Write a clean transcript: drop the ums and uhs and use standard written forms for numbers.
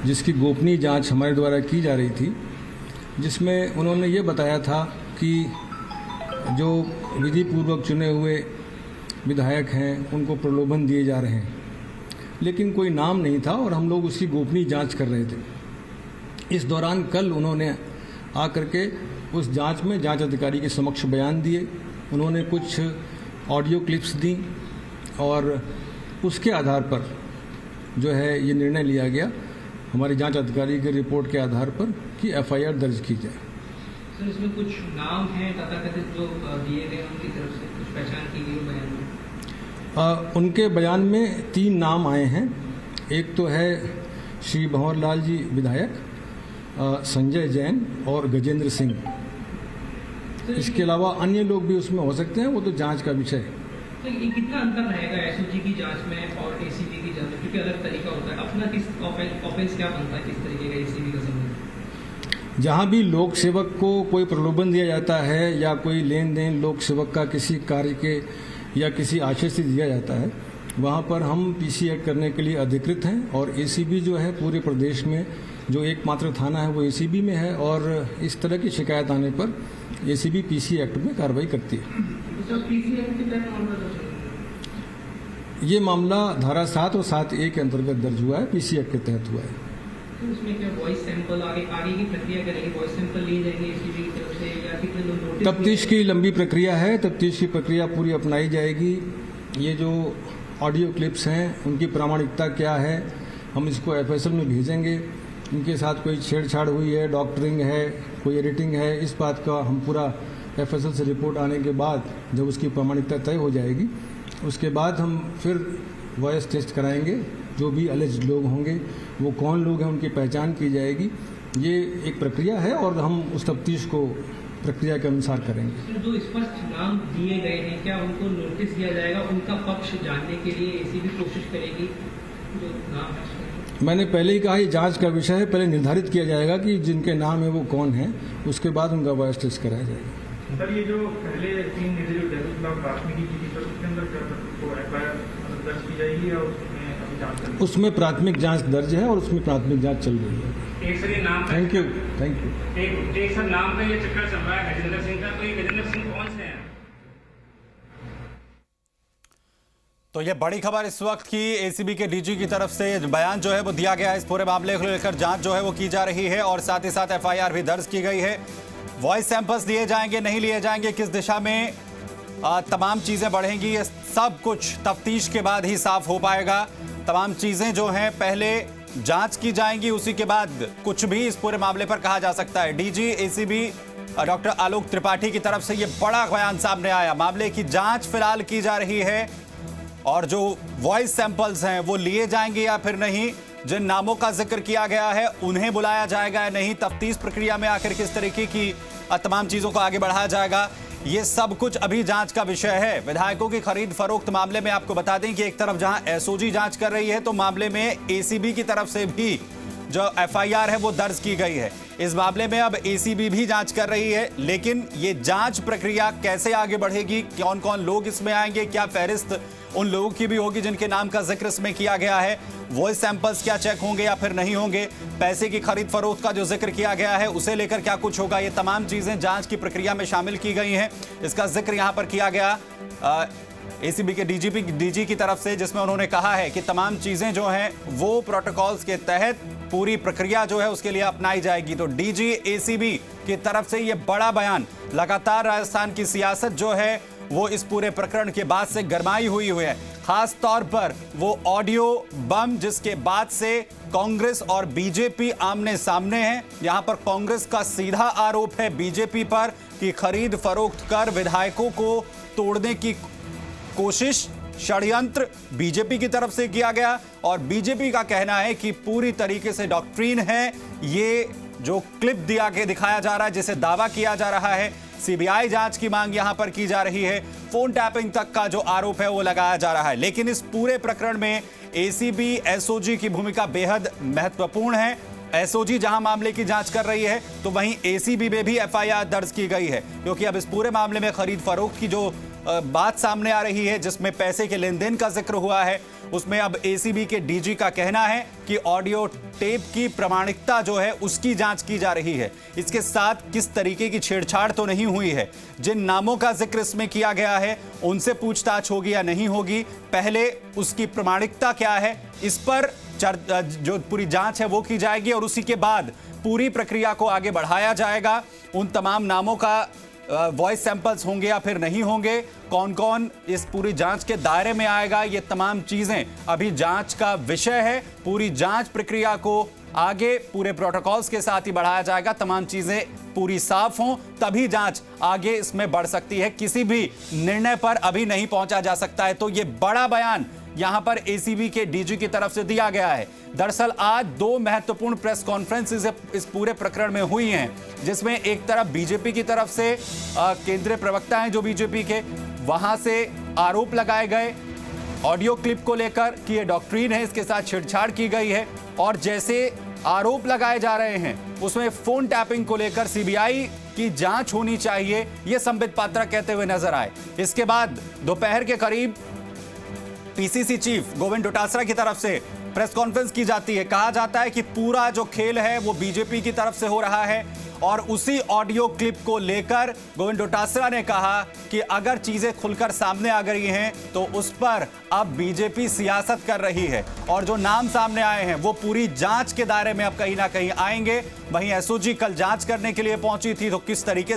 जिसकी गोपनीय जांच हमारे द्वारा की जा रही थी, जिसमें उन्होंने ये बताया था कि जो विधि पूर्वक चुने हुए विधायक हैं उनको प्रलोभन दिए जा रहे हैं, लेकिन कोई नाम नहीं था और हम लोग उसकी गोपनीय जांच कर रहे थे। इस दौरान कल उन्होंने आकर के उस जांच में जांच अधिकारी के समक्ष बयान दिए। उन्होंने कुछ ऑडियो क्लिप्स दी और उसके आधार पर जो है ये निर्णय लिया गया हमारी जांच अधिकारी की रिपोर्ट के आधार पर कि एफआईआर दर्ज की जाए। सर, इसमें कुछ नाम हैं तथाकथित जो दिए गए उनकी तरफ से कुछ पहचान की गई बयान में? उनके बयान में 3 नाम आए हैं। एक तो है श्री भंवरलाल जी विधायक, संजय जैन और गजेंद्र सिंह। इसके अलावा अन्य लोग भी उसमें हो सकते हैं, वो तो जांच का विषय है। तो ये कितना अंतर रहेगा एसओजी की जांच में और एसीबी की जांच में, क्योंकि अलग तरीका होता है अपना? किस ऑफेंस क्या बनता है, किस तरीके का एसीबी का संबंध? जहाँ भी लोक सेवक को कोई प्रलोभन दिया जाता है या कोई लेन देन लोक सेवक का किसी कार्य के या किसी आशय से दिया जाता है, वहाँ पर हम पीसी एक्ट करने के लिए अधिकृत हैं। और एसीबी जो है पूरे प्रदेश में जो एकमात्र थाना है वो एसीबी में है, और इस तरह की शिकायत आने पर एसीबी पीसी एक्ट में कार्रवाई करती है। ये मामला धारा 7 और 7A के अंतर्गत दर्ज हुआ है, पीसी एक्ट के तहत हुआ है। तो उसमें क्या वॉइस सैंपल आगे की प्रक्रिया करेगी? वॉइस सैंपल लिए जाएंगे एसीबी की तरफ से या कितने लोग नोटिस? तफ्तीश की लंबी प्रक्रिया है, तफ्तीश की प्रक्रिया पूरी अपनाई जाएगी। ये जो ऑडियो क्लिप्स हैं उनकी प्रामाणिकता क्या है, हम इसको एफएसएल में भेजेंगे। इनके साथ कोई छेड़छाड़ हुई है, डॉक्टरिंग है, कोई एडिटिंग है, इस बात का हम पूरा एफएसएल से रिपोर्ट आने के बाद जब उसकी प्रामाणिकता तय हो जाएगी, उसके बाद हम फिर वॉइस टेस्ट कराएंगे। जो भी अलेज्ड लोग होंगे वो कौन लोग हैं उनकी पहचान की जाएगी। ये एक प्रक्रिया है और हम उस तफ्तीश को प्रक्रिया के अनुसार करेंगे। जो स्पष्ट नाम दिए गए हैं, क्या उनको नोटिस दिया जाएगा? उनका पक्ष जानने के लिए एसीबी कोशिश करेगी? जो नाम है, मैंने पहले ही कहा ये जांच का विषय है, पहले निर्धारित किया जाएगा कि जिनके नाम है वो कौन है, उसके बाद उनका वॉइस टेस्ट कराया जाएगा। सर, ये जो पहले 3 निर्दलीय प्राथमिकी की थी, उसके अंदर एफआईआर दर्ज की जाएगी या उसमें प्राथमिक जांच दर्ज है और उसमें प्राथमिक जांच चल रही है। एक सर ये नाम, थैंक यू। एक सर नाम पे ये चक्कर चल रहा है गजेंद्र सिंह का, तो ये गजेंद्र सिंह कौन से हैं? तो ये बड़ी खबर इस वक्त की एसीबी के डीजी की तरफ से बयान जो है वो दिया गया है। इस पूरे मामले को लेकर जांच जो है वो की जा रही है और साथ ही साथ एफआईआर भी दर्ज की गई है। वॉइस सैंपल्स लिए जाएंगे, नहीं लिए जाएंगे, किस दिशा में तमाम चीजें बढ़ेंगी, ये सब कुछ तफ्तीश के बाद ही साफ हो पाएगा। तमाम चीजें जो हैं पहले जांच की जाएंगी, उसी के बाद कुछ भी इस पूरे मामले पर कहा जा सकता है। DG ACB doctor Alok Tripathi की तरफ से ये बड़ा बयान सामने आया। मामले की जांच फिलहाल की जा रही है और जो वॉइस सैंपल्स हैं वो लिए जाएंगे या फिर नहीं, जिन नामों का जिक्र किया गया है उन्हें बुलाया जाएगा या नहीं, तफ्तीश प्रक्रिया में आखिर किस तरीके की तमाम चीजों को आगे बढ़ाया जाएगा, ये सब कुछ अभी जांच का विषय है। विधायकों की खरीद फरोख्त मामले में आपको बता दें कि एक तरफ जहां एसओजी जांच कर रही है तो मामले में एसीबी की तरफ से भी जो एफआईआर है वो दर्ज की गई है। इस मामले में अब एसीबी भी जांच कर रही है, लेकिन ये जांच प्रक्रिया कैसे आगे बढ़ेगी, कौन कौन लोग इसमें आएंगे, क्या फहरिस्त उन लोगों की भी होगी जिनके नाम का जिक्र इसमें किया गया है, वॉइस सैंपल्स क्या चेक होंगे या फिर नहीं होंगे, पैसे की खरीद फरोख्त का जो जिक्र किया गया है उसे लेकर क्या कुछ होगा, ये तमाम चीजें जांच की प्रक्रिया में शामिल की गई हैं। इसका जिक्र यहां पर किया गया एसीबी के डीजी की तरफ से, जिसमें उन्होंने कहा है कि तमाम चीजें जो हैं वो प्रोटोकॉल्स के तहत पूरी प्रक्रिया जो है उसके लिए अपनाई जाएगी। तो डीजी एसीबी की तरफ से ये बड़ा बयान, लगातार राजस्थान की सियासत जो है वो इस पूरे प्रकरण के बाद से गरमाई हुई है, खास तौर पर वो ऑडियो बम जिसके बाद से कांग्रेस और बीजेपी आमने सामने हैं। यहां पर कांग्रेस का सीधा आरोप है बीजेपी पर कि खरीद फरोख्त कर विधायकों को तोड़ने की कोशिश, षड्यंत्र बीजेपी की तरफ से किया गया और बीजेपी का कहना है कि पूरी तरीके से डॉक्ट्रिन है। ये जो क्लिप दिखाया जा रहा है, जिसे दावा किया जा रहा है, सीबीआई जांच की मांग यहां पर की जा रही है, फोन टैपिंग तक का जो आरोप है वो लगाया जा रहा है। लेकिन इस पूरे प्रकरण में एसीबी एसओजी की भूमिका बेहद महत्वपूर्ण है। एसओजी जहां मामले की जांच कर रही है तो वहीं एसीबी में भी एफआईआर दर्ज की गई है, क्योंकि अब इस पूरे मामले में खरीद फरोख्त की जो बात सामने आ रही है जिसमें पैसे के लेन देन का जिक्र हुआ है, उसमें अब एसीबी के डीजी का कहना है कि ऑडियो टेप की प्रामाणिकता जो है उसकी जांच की जा रही है। इसके साथ किस तरीके की छेड़छाड़ तो नहीं हुई है, जिन नामों का जिक्र इसमें किया गया है उनसे पूछताछ होगी या नहीं होगी, पहले उसकी प्रामाणिकता क्या है, इस पर जो पूरी जांच है वो की जाएगी और उसी के बाद पूरी प्रक्रिया को आगे बढ़ाया जाएगा। उन तमाम नामों का वॉइस सैंपल्स होंगे या फिर नहीं होंगे, कौन कौन इस पूरी जांच के दायरे में आएगा, ये तमाम चीजें अभी जांच का विषय है। पूरी जांच प्रक्रिया को आगे पूरे प्रोटोकॉल्स के साथ ही बढ़ाया जाएगा। तमाम चीजें पूरी साफ हों तभी जांच आगे इसमें बढ़ सकती है। किसी भी निर्णय पर अभी नहीं पहुंचा जा सकता है। तो ये बड़ा बयान यहां पर एसीबी के डीजी की तरफ से दिया गया है। दरअसल आज 2 महत्वपूर्ण प्रेस कॉन्फ्रेंसेस इस पूरे प्रकरण में हुई हैं, जिसमें एक तरफ बीजेपी की तरफ से केंद्रीय प्रवक्ता हैं जो बीजेपी के, वहां से आरोप लगाए गए ऑडियो क्लिप को लेकर कि ये डॉक्ट्रिन है, इसके साथ छेड़छाड़ की गई है, और जैसे आरोप लगाए जा रहे हैं उसमें फोन टैपिंग को लेकर सीबीआई की जांच होनी चाहिए, ये संबित पात्रा कहते हुए नजर आए। इसके बाद दोपहर के करीब पीसीसी चीफ गोविंद डोटासरा की तरफ से प्रेस कॉन्फ्रेंस की जाती है। कहा जाता है कि पूरा जो खेल है वो बीजेपी की तरफ से हो रहा है, और उसी ऑडियो क्लिप को लेकर गोविंद डोटासरा ने कहा कि अगर चीजें खुलकर सामने आ गई हैं तो उस पर अब बीजेपी सियासत कर रही है, और जो नाम सामने आए हैं वो पूरी जांच के दायरे में अब कहीं ना कहीं आएंगे। वहीं एसओजी कल जांच करने के लिए पहुंची थी, तो किस तरीके